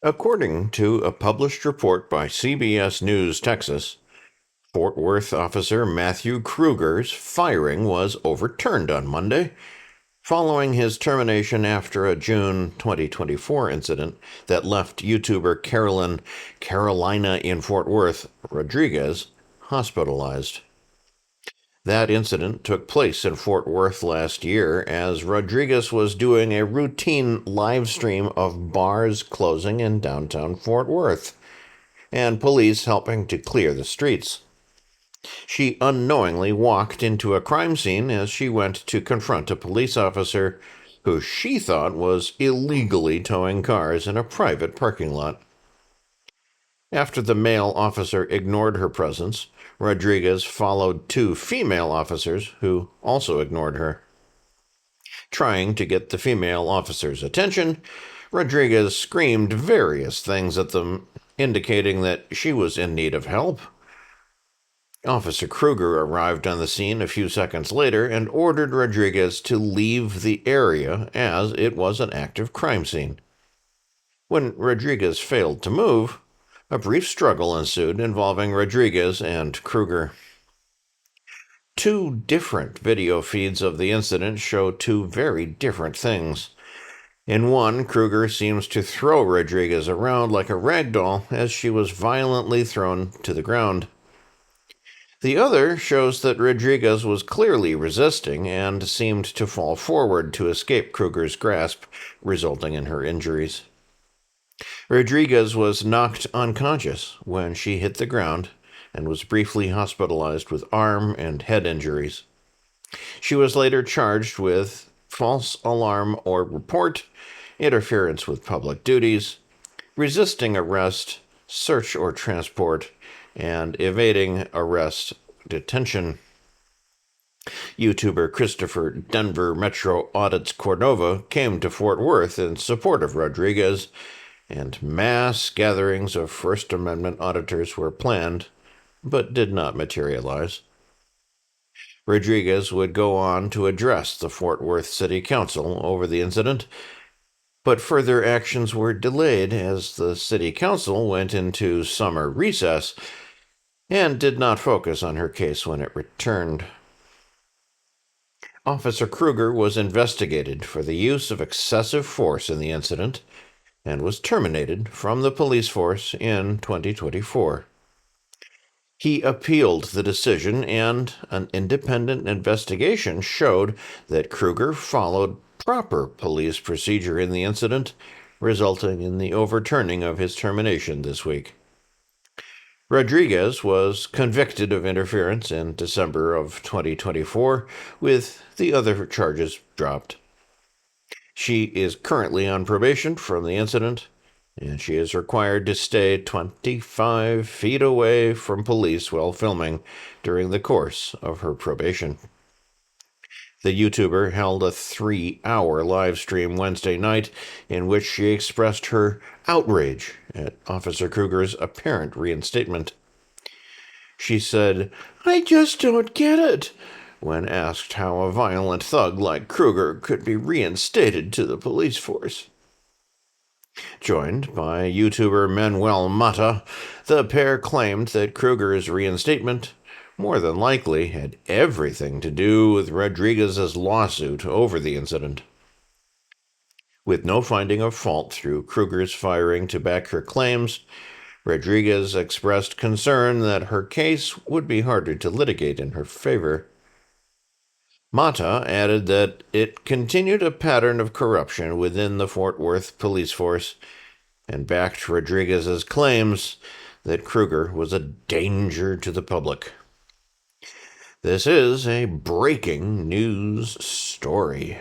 According to a published report by CBS News Texas, Fort Worth Officer Matthew Krueger's firing was overturned on Monday, following his termination after a June 2024 incident that left YouTuber Carolina in Fort Worth, Rodriguez, hospitalized. That incident took place in Fort Worth last year as Rodriguez was doing a routine live stream of bars closing in downtown Fort Worth, and police helping to clear the streets. She unknowingly walked into a crime scene as she went to confront a police officer who she thought was illegally towing cars in a private parking lot. After the male officer ignored her presence, Rodriguez followed two female officers who also ignored her. Trying to get the female officer's attention, Rodriguez screamed various things at them, indicating that she was in need of help. Officer Krueger arrived on the scene a few seconds later and ordered Rodriguez to leave the area as it was an active crime scene. When Rodriguez failed to move, a brief struggle ensued involving Rodriguez and Krueger. Two different video feeds of the incident show two very different things. In one, Krueger seems to throw Rodriguez around like a rag doll as she was violently thrown to the ground. The other shows that Rodriguez was clearly resisting and seemed to fall forward to escape Krueger's grasp, resulting in her injuries. Rodriguez was knocked unconscious when she hit the ground and was briefly hospitalized with arm and head injuries. She was later charged with false alarm or report, interference with public duties, resisting arrest, search or transport, and evading arrest detention. YouTuber Christopher Denver Metro Audits Cordova came to Fort Worth in support of Rodriguez, and mass gatherings of First Amendment auditors were planned, but did not materialize. Rodriguez would go on to address the Fort Worth City Council over the incident, but further actions were delayed as the City Council went into summer recess and did not focus on her case when it returned. Officer Krueger was investigated for the use of excessive force in the incident and was terminated from the police force in 2024. He appealed the decision, and an independent investigation showed that Krueger followed proper police procedure in the incident, resulting in the overturning of his termination this week. Rodriguez was convicted of interference in December of 2024, with the other charges dropped. She is currently on probation from the incident, and she is required to stay 25 feet away from police while filming during the course of her probation. The YouTuber held a 3-hour live stream Wednesday night in which she expressed her outrage at Officer Krueger's apparent reinstatement. She said, "I just don't get it," when asked how a violent thug like Krueger could be reinstated to the police force. Joined by YouTuber Manuel Mata, the pair claimed that Krueger's reinstatement more than likely had everything to do with Rodriguez's lawsuit over the incident. With no finding of fault through Krueger's firing to back her claims, Rodriguez expressed concern that her case would be harder to litigate in her favor. Mata added that it continued a pattern of corruption within the Fort Worth police force and backed Rodriguez's claims that Krueger was a danger to the public. This is a breaking news story.